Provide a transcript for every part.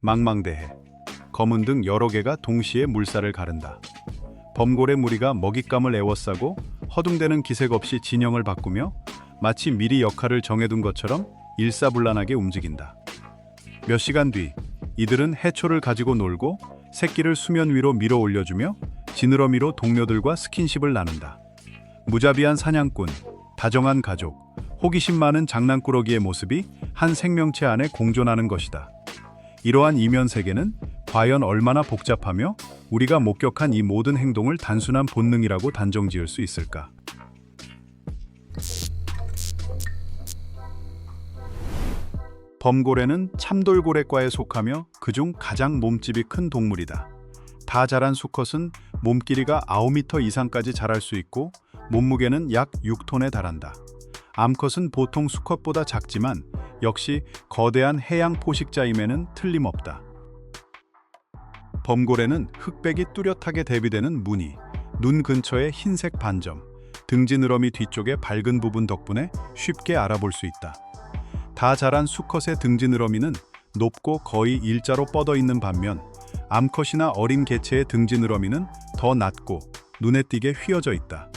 망망대해, 검은 등 여러 개가 동시에 물살을 가른다. 범고래 무리가 먹잇감을 에워싸고 허둥대는 기색 없이 진영을 바꾸며 마치 미리 역할을 정해둔 것처럼 일사불란하게 움직인다. 몇 시간 뒤 이들은 해초를 가지고 놀고 새끼를 수면 위로 밀어 올려주며 지느러미로 동료들과 스킨십을 나눈다. 무자비한 사냥꾼, 다정한 가족, 호기심 많은 장난꾸러기의 모습이 한 생명체 안에 공존하는 것이다. 이러한 이면 세계는 과연 얼마나 복잡하며 우리가 목격한 이 모든 행동을 단순한 본능이라고 단정지을 수 있을까? 범고래는 참돌고래과에 속하며 그중 가장 몸집이 큰 동물이다. 다 자란 수컷은 몸길이가 9m 이상까지 자랄 수 있고 몸무게는 약 6톤에 달한다. 암컷은 보통 수컷보다 작지만 역시 거대한 해양 포식자임에는 틀림없다. 범고래는 흑백이 뚜렷하게 대비되는 무늬, 눈 근처의 흰색 반점, 등지느러미 뒤쪽의 밝은 부분 덕분에 쉽게 알아볼 수 있다. 다 자란 수컷의 등지느러미는 높고 거의 일자로 뻗어 있는 반면 암컷이나 어린 개체의 등지느러미는 더 낮고 눈에 띄게 휘어져 있다.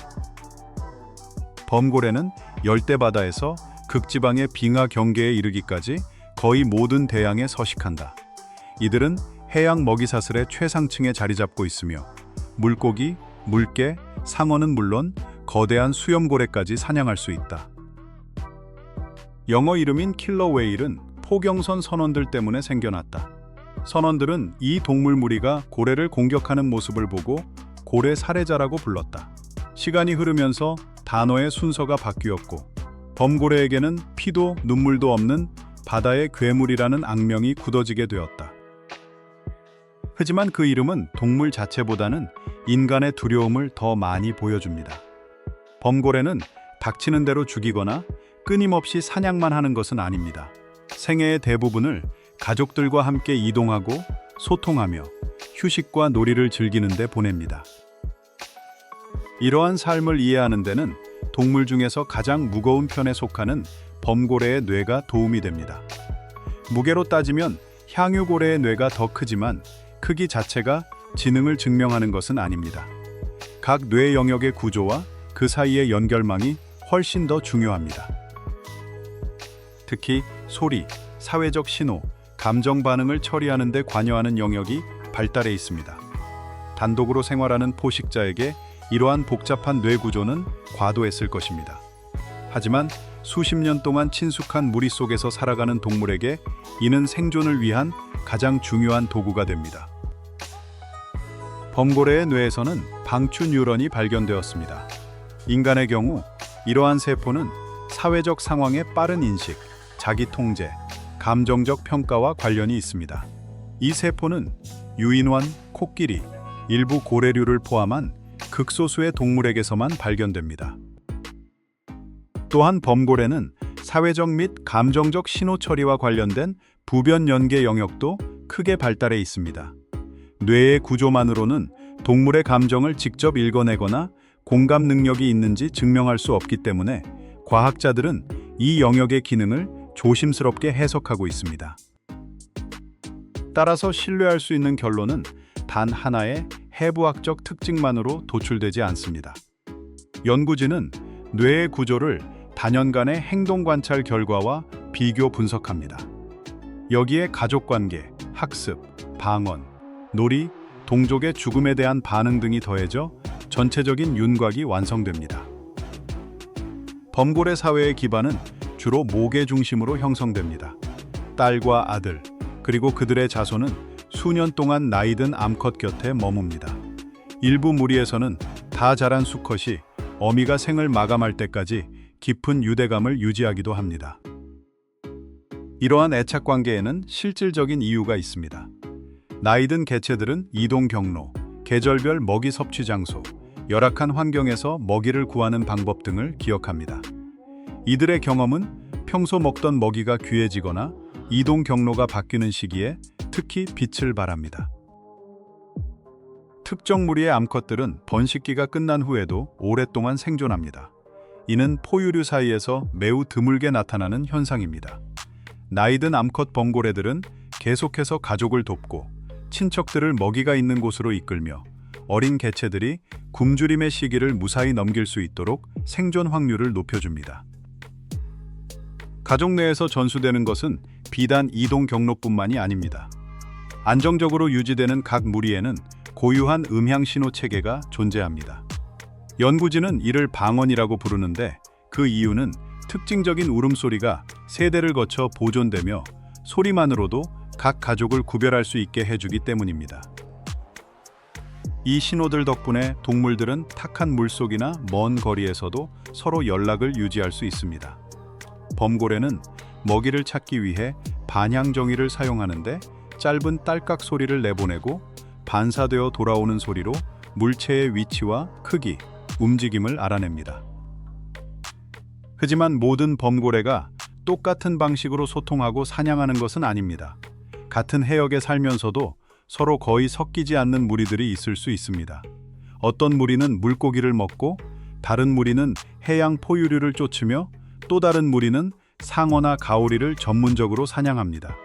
범고래는 열대바다에서 극지방의 빙하 경계에 이르기까지 거의 모든 대양에 서식한다. 이들은 해양 먹이사슬의 최상층에 자리 잡고 있으며 물고기, 물개, 상어는 물론 거대한 수염고래까지 사냥할 수 있다. 영어 이름인 킬러 웨일은 포경선 선원들 때문에 생겨났다. 선원들은 이 동물 무리가 고래를 공격하는 모습을 보고 고래 살해자라고 불렀다. 시간이 흐르면서 단어의 순서가 바뀌었고 범고래에게는 피도 눈물도 없는 바다의 괴물이라는 악명이 굳어지게 되었다. 하지만 그 이름은 동물 자체보다는 인간의 두려움을 더 많이 보여줍니다. 범고래는 닥치는 대로 죽이거나 끊임없이 사냥만 하는 것은 아닙니다. 생애의 대부분을 가족들과 함께 이동하고 소통하며 휴식과 놀이를 즐기는 데 보냅니다. 이러한 삶을 이해하는 데는 동물 중에서 가장 무거운 편에 속하는 범고래의 뇌가 도움이 됩니다. 무게로 따지면 향유고래의 뇌가 더 크지만 크기 자체가 지능을 증명하는 것은 아닙니다. 각 뇌 영역의 구조와 그 사이의 연결망이 훨씬 더 중요합니다. 특히 소리, 사회적 신호, 감정 반응을 처리하는 데 관여하는 영역이 발달해 있습니다. 단독으로 생활하는 포식자에게 이러한 복잡한 뇌 구조는 과도했을 것입니다. 하지만 수십 년 동안 친숙한 무리 속에서 살아가는 동물에게 이는 생존을 위한 가장 중요한 도구가 됩니다. 범고래의 뇌에서는 방추 뉴런이 발견되었습니다. 인간의 경우 이러한 세포는 사회적 상황의 빠른 인식, 자기 통제, 감정적 평가와 관련이 있습니다. 이 세포는 유인원, 코끼리, 일부 고래류를 포함한 극소수의 동물에게서만 발견됩니다. 또한 범고래는 사회적 및 감정적 신호 처리와 관련된 부변 연계 영역도 크게 발달해 있습니다. 뇌의 구조만으로는 동물의 감정을 직접 읽어내거나 공감 능력이 있는지 증명할 수 없기 때문에 과학자들은 이 영역의 기능을 조심스럽게 해석하고 있습니다. 따라서 신뢰할 수 있는 결론은 단 하나의 해부학적 특징만으로 도출되지 않습니다. 연구진은 뇌의 구조를 다년간의 행동 관찰 결과와 비교 분석합니다. 여기에 가족관계, 학습, 방언, 놀이, 동족의 죽음에 대한 반응 등이 더해져 전체적인 윤곽이 완성됩니다. 범고래 사회의 기반은 주로 모계 중심으로 형성됩니다. 딸과 아들, 그리고 그들의 자손은 수년 동안 나이든 암컷 곁에 머뭅니다. 일부 무리에서는 다 자란 수컷이 어미가 생을 마감할 때까지 깊은 유대감을 유지하기도 합니다. 이러한 애착 관계에는 실질적인 이유가 있습니다. 나이든 개체들은 이동 경로, 계절별 먹이 섭취 장소, 열악한 환경에서 먹이를 구하는 방법 등을 기억합니다. 이들의 경험은 평소 먹던 먹이가 귀해지거나 이동 경로가 바뀌는 시기에 특히 빛을 발합니다. 특정 무리의 암컷들은 번식기가 끝난 후에도 오랫동안 생존합니다. 이는 포유류 사이에서 매우 드물게 나타나는 현상입니다. 나이든 암컷 범고래들은 계속해서 가족을 돕고 친척들을 먹이가 있는 곳으로 이끌며 어린 개체들이 굶주림의 시기를 무사히 넘길 수 있도록 생존 확률을 높여줍니다. 가족 내에서 전수되는 것은 비단 이동 경로뿐만이 아닙니다. 안정적으로 유지되는 각 무리에는 고유한 음향 신호 체계가 존재합니다. 연구진은 이를 방언이라고 부르는데 그 이유는 특징적인 울음소리가 세대를 거쳐 보존되며 소리만으로도 각 가족을 구별할 수 있게 해주기 때문입니다. 이 신호들 덕분에 동물들은 탁한 물속이나 먼 거리에서도 서로 연락을 유지할 수 있습니다. 범고래는 먹이를 찾기 위해 반향정위를 사용하는데 짧은 딸깍 소리를 내보내고 반사되어 돌아오는 소리로 물체의 위치와 크기, 움직임을 알아냅니다. 하지만 모든 범고래가 똑같은 방식으로 소통하고 사냥하는 것은 아닙니다. 같은 해역에 살면서도 서로 거의 섞이지 않는 무리들이 있을 수 있습니다. 어떤 무리는 물고기를 먹고 다른 무리는 해양 포유류를 쫓으며 또 다른 무리는 상어나 가오리를 전문적으로 사냥합니다.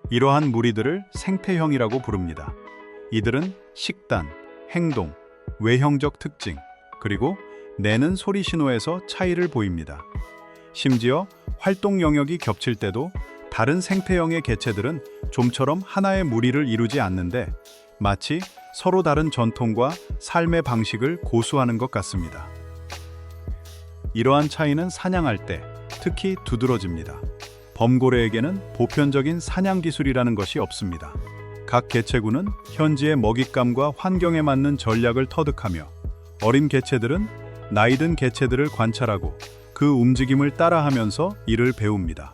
이러한 무리들을 생태형이라고 부릅니다. 이들은 식단, 행동, 외형적 특징, 그리고 내는 소리 신호에서 차이를 보입니다. 심지어 활동 영역이 겹칠 때도 다른 생태형의 개체들은 좀처럼 하나의 무리를 이루지 않는데 마치 서로 다른 전통과 삶의 방식을 고수하는 것 같습니다. 이러한 차이는 사냥할 때 특히 두드러집니다. 범고래에게는 보편적인 사냥 기술이라는 것이 없습니다. 각 개체군은 현지의 먹잇감과 환경에 맞는 전략을 터득하며 어린 개체들은 나이든 개체들을 관찰하고 그 움직임을 따라하면서 이를 배웁니다.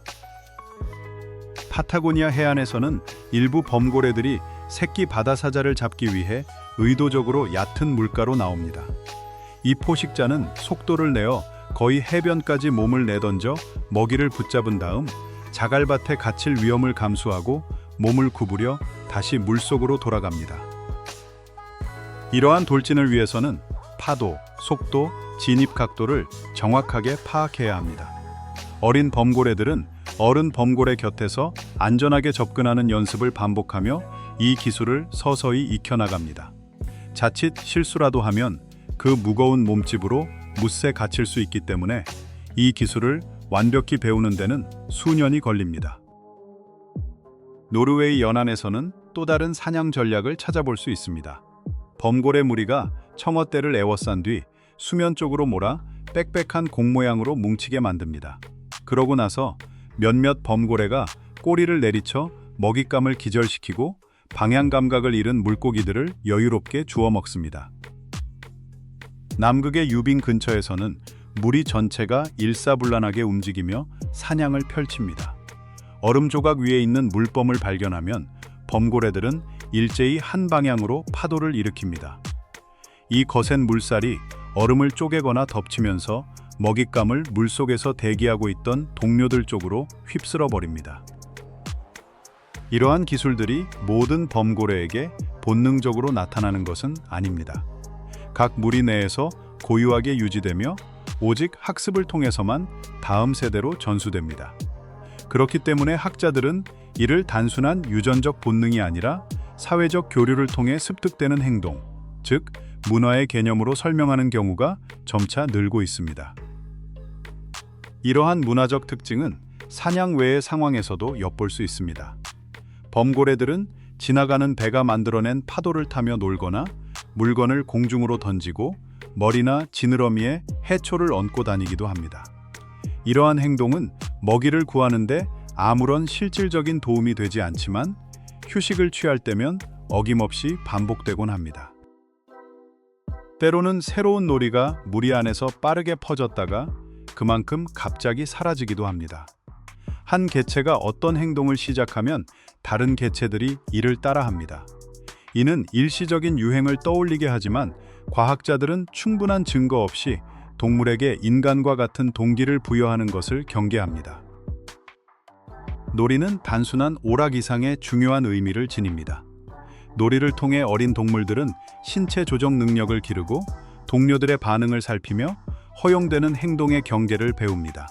파타고니아 해안에서는 일부 범고래들이 새끼 바다사자를 잡기 위해 의도적으로 얕은 물가로 나옵니다. 이 포식자는 속도를 내어 거의 해변까지 몸을 내던져 먹이를 붙잡은 다음 자갈밭에 갇힐 위험을 감수하고 몸을 구부려 다시 물속으로 돌아갑니다. 이러한 돌진을 위해서는 파도, 속도, 진입 각도를 정확하게 파악해야 합니다. 어린 범고래들은 어른 범고래 곁에서 안전하게 접근하는 연습을 반복하며 이 기술을 서서히 익혀나갑니다. 자칫 실수라도 하면 그 무거운 몸집으로 못에 갇힐 수 있기 때문에 이 기술을 완벽히 배우는 데는 수년이 걸립니다. 노르웨이 연안에서는 또 다른 사냥 전략을 찾아볼 수 있습니다. 범고래 무리가 청어떼를 에워싼 뒤 수면 쪽으로 몰아 빽빽한 공 모양으로 뭉치게 만듭니다. 그러고 나서 몇몇 범고래가 꼬리를 내리쳐 먹잇감을 기절시키고 방향 감각을 잃은 물고기들을 여유롭게 주워 먹습니다. 남극의 유빙 근처에서는 무리 전체가 일사불란하게 움직이며 사냥을 펼칩니다. 얼음 조각 위에 있는 물범을 발견하면 범고래들은 일제히 한 방향으로 파도를 일으킵니다. 이 거센 물살이 얼음을 쪼개거나 덮치면서 먹잇감을 물속에서 대기하고 있던 동료들 쪽으로 휩쓸어 버립니다. 이러한 기술들이 모든 범고래에게 본능적으로 나타나는 것은 아닙니다. 각 무리 내에서 고유하게 유지되며 오직 학습을 통해서만 다음 세대로 전수됩니다. 그렇기 때문에 학자들은 이를 단순한 유전적 본능이 아니라 사회적 교류를 통해 습득되는 행동, 즉 문화의 개념으로 설명하는 경우가 점차 늘고 있습니다. 이러한 문화적 특징은 사냥 외의 상황에서도 엿볼 수 있습니다. 범고래들은 지나가는 배가 만들어낸 파도를 타며 놀거나 물건을 공중으로 던지고 머리나 지느러미에 해초를 얹고 다니기도 합니다. 이러한 행동은 먹이를 구하는 데 아무런 실질적인 도움이 되지 않지만 휴식을 취할 때면 어김없이 반복되곤 합니다. 때로는 새로운 놀이가 무리 안에서 빠르게 퍼졌다가 그만큼 갑자기 사라지기도 합니다. 한 개체가 어떤 행동을 시작하면 다른 개체들이 이를 따라합니다. 이는 일시적인 유행을 떠올리게 하지만 과학자들은 충분한 증거 없이 동물에게 인간과 같은 동기를 부여하는 것을 경계합니다. 놀이는 단순한 오락 이상의 중요한 의미를 지닙니다. 놀이를 통해 어린 동물들은 신체 조정 능력을 기르고 동료들의 반응을 살피며 허용되는 행동의 경계를 배웁니다.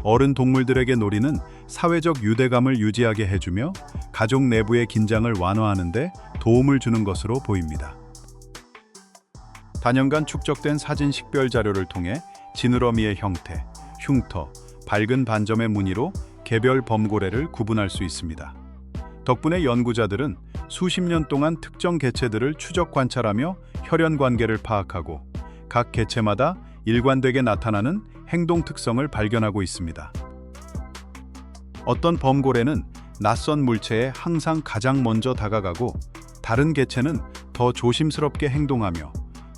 어른 동물들에게 놀이는 사회적 유대감을 유지하게 해주며 가족 내부의 긴장을 완화하는 데 도움을 주는 것으로 보입니다. 단연간 축적된 사진 식별 자료를 통해 지느러미의 형태, 흉터, 밝은 반점의 무늬로 개별 범고래를 구분할 수 있습니다. 덕분에 연구자들은 수십 년 동안 특정 개체들을 추적 관찰하며 혈연 관계를 파악하고 각 개체마다 일관되게 나타나는 행동 특성을 발견하고 있습니다. 어떤 범고래는 낯선 물체에 항상 가장 먼저 다가가고 다른 개체는 더 조심스럽게 행동하며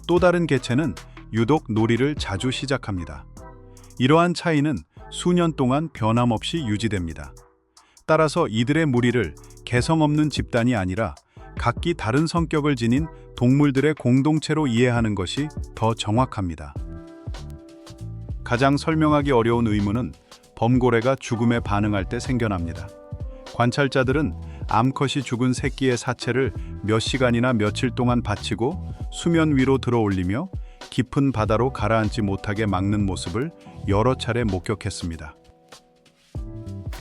또 다른 개체는 유독 놀이를 자주 시작합니다. 이러한 차이는 수년 동안 변함없이 유지됩니다. 따라서 이들의 무리를 개성 없는 집단이 아니라 각기 다른 성격을 지닌 동물들의 공동체로 이해하는 것이 더 정확합니다. 가장 설명하기 어려운 의문은 범고래가 죽음에 반응할 때 생겨납니다. 관찰자들은 암컷이 죽은 새끼의 사체를 몇 시간이나 며칠 동안 받치고 수면 위로 들어올리며 깊은 바다로 가라앉지 못하게 막는 모습을 여러 차례 목격했습니다.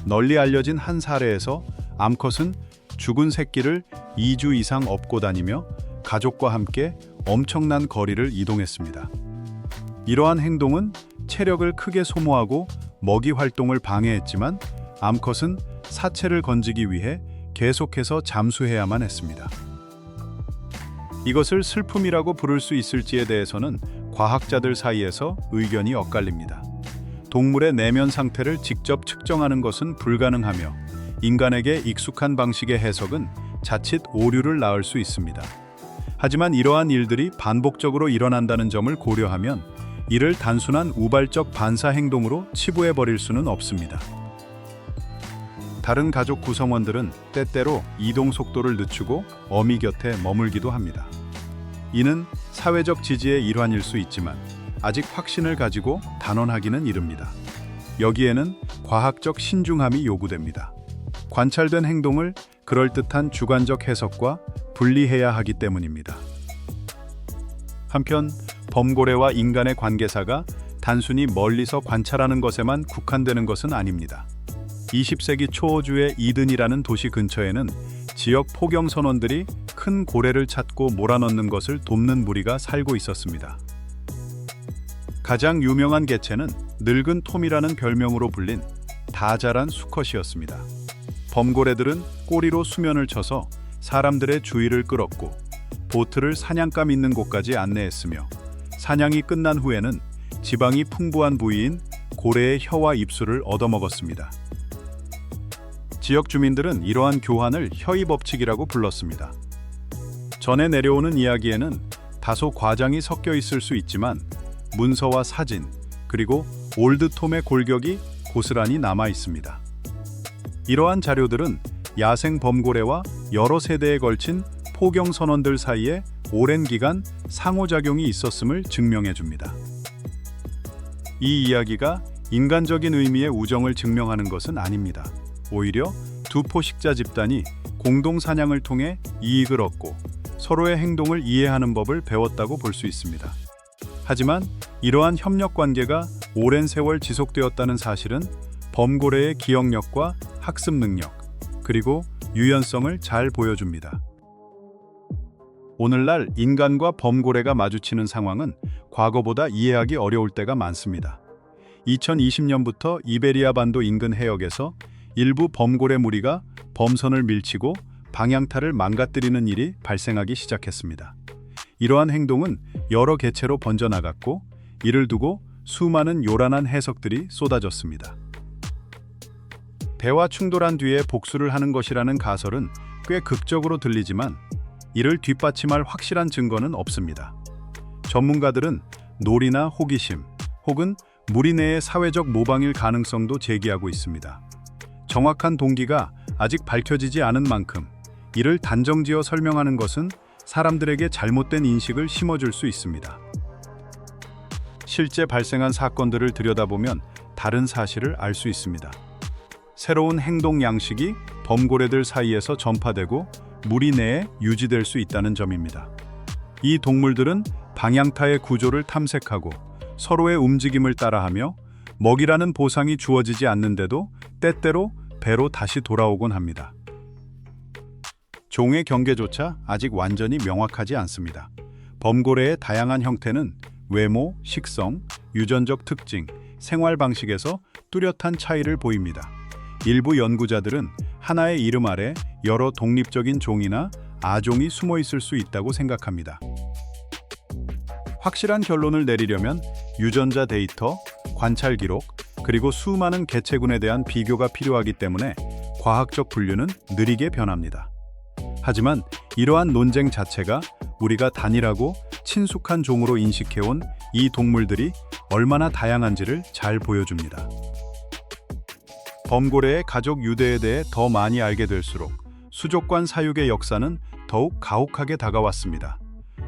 널리 알려진 한 사례에서 암컷은 죽은 새끼를 2주 이상 업고 다니며 가족과 함께 엄청난 거리를 이동했습니다. 이러한 행동은 체력을 크게 소모하고 먹이 활동을 방해했지만 암컷은 사체를 건지기 위해 계속해서 잠수해야만 했습니다. 이것을 슬픔이라고 부를 수 있을지에 대해서는 과학자들 사이에서 의견이 엇갈립니다. 동물의 내면 상태를 직접 측정하는 것은 불가능하며 인간에게 익숙한 방식의 해석은 자칫 오류를 낳을 수 있습니다. 하지만 이러한 일들이 반복적으로 일어난다는 점을 고려하면 이를 단순한 우발적 반사 행동으로 치부해버릴 수는 없습니다. 다른 가족 구성원들은 때때로 이동 속도를 늦추고 어미 곁에 머물기도 합니다. 이는 사회적 지지의 일환일 수 있지만 아직 확신을 가지고 단언하기는 이릅니다. 여기에는 과학적 신중함이 요구됩니다. 관찰된 행동을 그럴듯한 주관적 해석과 분리해야 하기 때문입니다. 한편 범고래와 인간의 관계사가 단순히 멀리서 관찰하는 것에만 국한되는 것은 아닙니다. 20세기 초호주의 이든이라는 도시 근처에는 지역 포경 선원들이 큰 고래를 찾고 몰아넣는 것을 돕는 무리가 살고 있었습니다. 가장 유명한 개체는 늙은 톰이라는 별명으로 불린 다 자란 수컷이었습니다. 범고래들은 꼬리로 수면을 쳐서 사람들의 주의를 끌었고 보트를 사냥감 있는 곳까지 안내했으며 사냥이 끝난 후에는 지방이 풍부한 부위인 고래의 혀와 입술을 얻어먹었습니다. 지역 주민들은 이러한 교환을 혀이 법칙이라고 불렀습니다. 전해 내려오는 이야기에는 다소 과장이 섞여 있을 수 있지만 문서와 사진, 그리고 올드톰의 골격이 고스란히 남아 있습니다. 이러한 자료들은 야생 범고래와 여러 세대에 걸친 포경 선원들 사이에 오랜 기간 상호작용이 있었음을 증명해 줍니다. 이 이야기가 인간적인 의미의 우정을 증명하는 것은 아닙니다. 오히려 두 포식자 집단이 공동 사냥을 통해 이익을 얻고 서로의 행동을 이해하는 법을 배웠다고 볼 수 있습니다. 하지만 이러한 협력 관계가 오랜 세월 지속되었다는 사실은 범고래의 기억력과 학습 능력, 그리고 유연성을 잘 보여줍니다. 오늘날 인간과 범고래가 마주치는 상황은 과거보다 이해하기 어려울 때가 많습니다. 2020년부터 이베리아 반도 인근 해역에서 일부 범고래 무리가 범선을 밀치고 방향타를 망가뜨리는 일이 발생하기 시작했습니다. 이러한 행동은 여러 개체로 번져나갔고 이를 두고 수많은 요란한 해석들이 쏟아졌습니다. 대화 충돌한 뒤에 복수를 하는 것이라는 가설은 꽤 극적으로 들리지만 이를 뒷받침할 확실한 증거는 없습니다. 전문가들은 놀이나 호기심 혹은 무리 내의 사회적 모방일 가능성도 제기하고 있습니다. 정확한 동기가 아직 밝혀지지 않은 만큼 이를 단정지어 설명하는 것은 사람들에게 잘못된 인식을 심어줄 수 있습니다. 실제 발생한 사건들을 들여다보면 다른 사실을 알 수 있습니다. 새로운 행동 양식이 범고래들 사이에서 전파되고 무리 내에 유지될 수 있다는 점입니다. 이 동물들은 방향타의 구조를 탐색하고 서로의 움직임을 따라하며 먹이라는 보상이 주어지지 않는데도 때때로 배로 다시 돌아오곤 합니다. 종의 경계조차 아직 완전히 명확하지 않습니다. 범고래의 다양한 형태는 외모, 식성, 유전적 특징, 생활 방식에서 뚜렷한 차이를 보입니다. 일부 연구자들은 하나의 이름 아래 여러 독립적인 종이나 아종이 숨어 있을 수 있다고 생각합니다. 확실한 결론을 내리려면 유전자 데이터, 관찰 기록, 그리고 수많은 개체군에 대한 비교가 필요하기 때문에 과학적 분류는 느리게 변합니다. 하지만 이러한 논쟁 자체가 우리가 단일하고 친숙한 종으로 인식해온 이 동물들이 얼마나 다양한지를 잘 보여줍니다. 범고래의 가족 유대에 대해 더 많이 알게 될수록 수족관 사육의 역사는 더욱 가혹하게 다가왔습니다.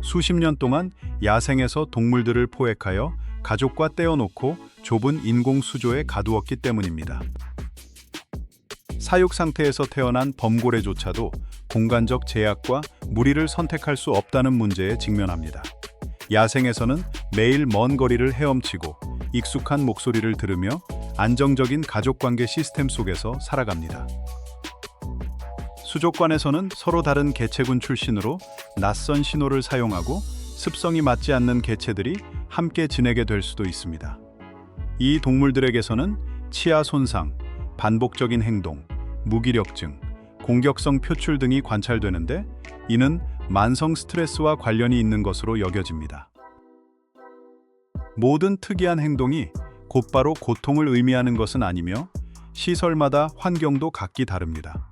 수십 년 동안 야생에서 동물들을 포획하여 가족과 떼어놓고 좁은 인공 수조에 가두었기 때문입니다. 사육 상태에서 태어난 범고래조차도 공간적 제약과 무리를 선택할 수 없다는 문제에 직면합니다. 야생에서는 매일 먼 거리를 헤엄치고 익숙한 목소리를 들으며 안정적인 가족관계 시스템 속에서 살아갑니다. 수족관에서는 서로 다른 개체군 출신으로 낯선 신호를 사용하고 습성이 맞지 않는 개체들이 함께 지내게 될 수도 있습니다. 이 동물들에게서는 치아 손상, 반복적인 행동, 무기력증, 공격성 표출 등이 관찰되는데 이는 만성 스트레스와 관련이 있는 것으로 여겨집니다. 모든 특이한 행동이 곧바로 고통을 의미하는 것은 아니며 시설마다 환경도 각기 다릅니다.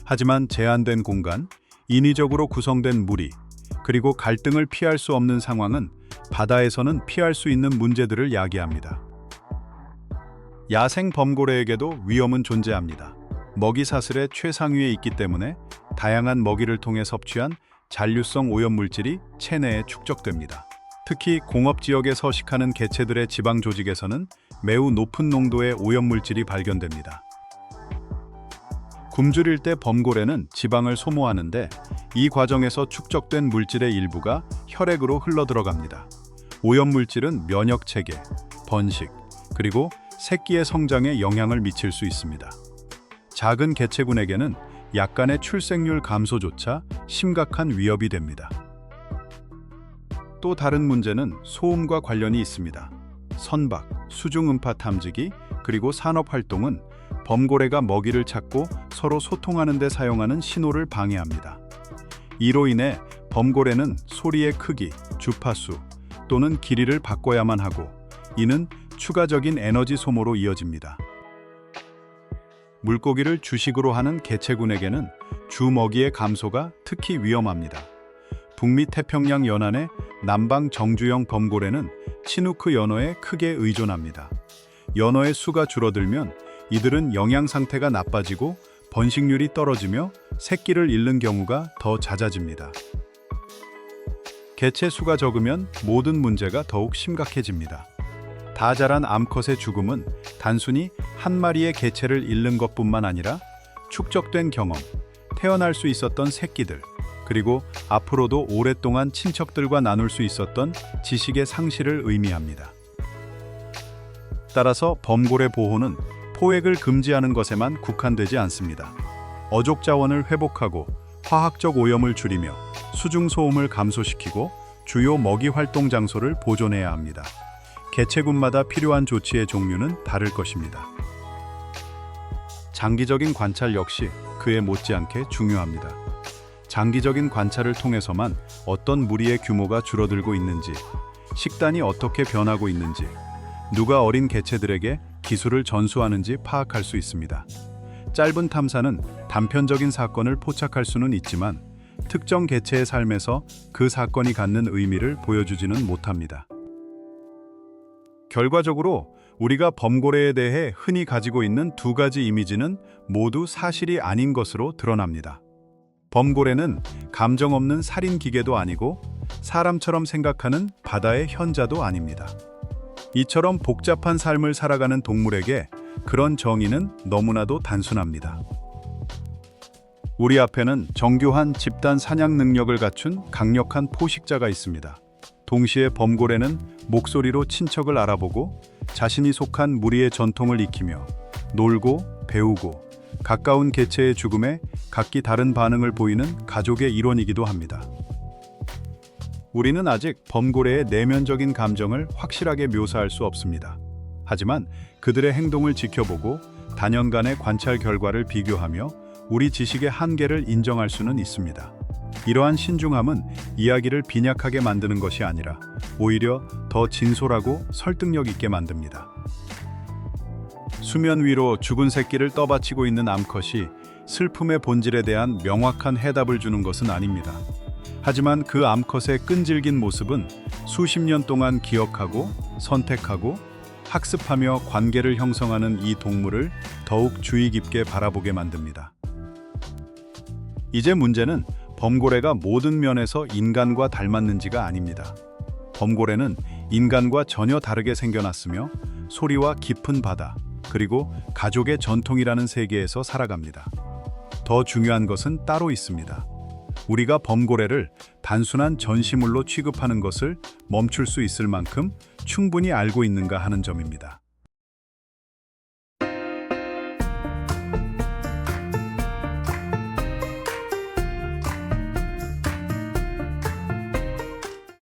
하지만 제한된 공간, 인위적으로 구성된 무리, 그리고 갈등을 피할 수 없는 상황은 바다에서는 피할 수 있는 문제들을 야기합니다. 야생 범고래에게도 위험은 존재합니다. 먹이 사슬의 최상위에 있기 때문에 다양한 먹이를 통해 섭취한 잔류성 오염물질이 체내에 축적됩니다. 특히 공업 지역에 서식하는 개체들의 지방 조직에서는 매우 높은 농도의 오염물질이 발견됩니다. 굶주릴 때 범고래는 지방을 소모하는데 이 과정에서 축적된 물질의 일부가 혈액으로 흘러들어갑니다. 오염물질은 면역 체계, 번식, 그리고 새끼의 성장에 영향을 미칠 수 있습니다. 작은 개체군에게는 약간의 출생률 감소조차 심각한 위협이 됩니다. 또 다른 문제는 소음과 관련이 있습니다. 선박, 수중음파 탐지기, 그리고 산업활동은 범고래가 먹이를 찾고 서로 소통하는 데 사용하는 신호를 방해합니다. 이로 인해 범고래는 소리의 크기, 주파수 또는 길이를 바꿔야만 하고 이는 추가적인 에너지 소모로 이어집니다. 물고기를 주식으로 하는 개체군에게는 주 먹이의 감소가 특히 위험합니다. 북미 태평양 연안의 남방 정주영 범고래는 치누크 연어에 크게 의존합니다. 연어의 수가 줄어들면 이들은 영양 상태가 나빠지고 번식률이 떨어지며 새끼를 잃는 경우가 더 잦아집니다. 개체 수가 적으면 모든 문제가 더욱 심각해집니다. 다 자란 암컷의 죽음은 단순히 한 마리의 개체를 잃는 것뿐만 아니라 축적된 경험, 태어날 수 있었던 새끼들, 그리고 앞으로도 오랫동안 친척들과 나눌 수 있었던 지식의 상실을 의미합니다. 따라서 범고래 보호는 포획을 금지하는 것에만 국한되지 않습니다. 어족 자원을 회복하고 화학적 오염을 줄이며 수중 소음을 감소시키고 주요 먹이 활동 장소를 보존해야 합니다. 개체군마다 필요한 조치의 종류는 다를 것입니다. 장기적인 관찰 역시 그에 못지않게 중요합니다. 장기적인 관찰을 통해서만 어떤 무리의 규모가 줄어들고 있는지, 식단이 어떻게 변하고 있는지, 누가 어린 개체들에게 기술을 전수하는지 파악할 수 있습니다. 짧은 탐사는 단편적인 사건을 포착할 수는 있지만 특정 개체의 삶에서 그 사건이 갖는 의미를 보여주지는 못합니다. 결과적으로 우리가 범고래에 대해 흔히 가지고 있는 두 가지 이미지는 모두 사실이 아닌 것으로 드러납니다. 범고래는 감정 없는 살인 기계도 아니고 사람처럼 생각하는 바다의 현자도 아닙니다. 이처럼 복잡한 삶을 살아가는 동물에게 그런 정의는 너무나도 단순합니다. 우리 앞에는 정교한 집단 사냥 능력을 갖춘 강력한 포식자가 있습니다. 동시에 범고래는 목소리로 친척을 알아보고 자신이 속한 무리의 전통을 익히며 놀고 배우고 가까운 개체의 죽음에 각기 다른 반응을 보이는 가족의 일원이기도 합니다. 우리는 아직 범고래의 내면적인 감정을 확실하게 묘사할 수 없습니다. 하지만 그들의 행동을 지켜보고 단연간의 관찰 결과를 비교하며 우리 지식의 한계를 인정할 수는 있습니다. 이러한 신중함은 이야기를 빈약하게 만드는 것이 아니라 오히려 더 진솔하고 설득력 있게 만듭니다. 수면 위로 죽은 새끼를 떠받치고 있는 암컷이 슬픔의 본질에 대한 명확한 해답을 주는 것은 아닙니다. 하지만 그 암컷의 끈질긴 모습은 수십 년 동안 기억하고 선택하고 학습하며 관계를 형성하는 이 동물을 더욱 주의 깊게 바라보게 만듭니다. 이제 문제는 범고래가 모든 면에서 인간과 닮았는지가 아닙니다. 범고래는 인간과 전혀 다르게 생겨났으며 소리와 깊은 바다, 그리고 가족의 전통이라는 세계에서 살아갑니다. 더 중요한 것은 따로 있습니다. 우리가 범고래를 단순한 전시물로 취급하는 것을 멈출 수 있을 만큼 충분히 알고 있는가 하는 점입니다.